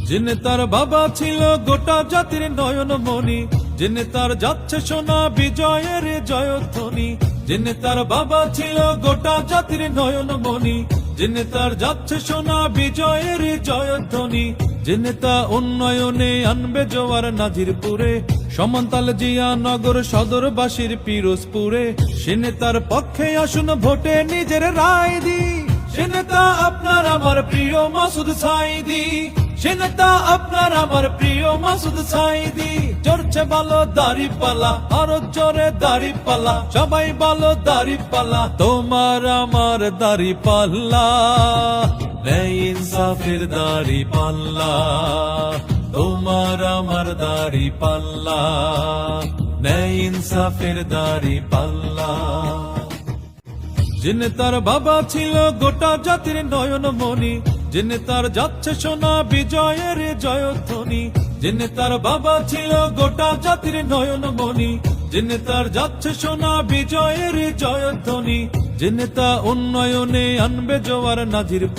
যে নেতার বাবা ছিল গোটা জাতির নয়নমণি, যে নেতার যাচ্ছে শোনা বিজয়ের জয়ধ্বনি। যে নেতার বাবা ছিল গোটা জাতির নয়নমণি, যে নেতার যাচ্ছে শোনা বিজয়ের জয়ধ্বনি। যে নেতা উন্নয়নে আনবে জোয়ার নাজিরপুরে, সমান্তাল জিয়া নগর সদরবাসীর পিরোজপুরে। সে নেতার পক্ষে আসুন ভোটে নিজের রায় দি, সে নেতা আপনার আমার প্রিয় মাসুদ সাঈদী। সে নেতা আপনার আমার প্রিয় মাসুদ সাঈদী। চড়ছে ভালো দাড়িপাল্লা, আরো জোরে দাড়িপাল্লা, সবাই ভালো দাড়িপাল্লা, তোমার আমার দাড়িপাল্লা, ন্যায় ইনসাফের দাড়িপাল্লা, তোমার আমার দাড়িপাল্লা, ন্যায় ইনসাফের দাড়িপাল্লা। যে নেতার বাবা ছিল গোটা জাতির নয়নমণি, যে নেতার যাচ্ছে শোনা বিজয়ের জয়ধ্বনি। যে নেতার বাবা ছিল গোটা জাতির নয়নমণি, যে নেতার যাচ্ছে শোনা বিজয়ের জয়ধ্বনি। যে নেতা উন্নয়নে আনবে জোয়ার নাজিরপুরে।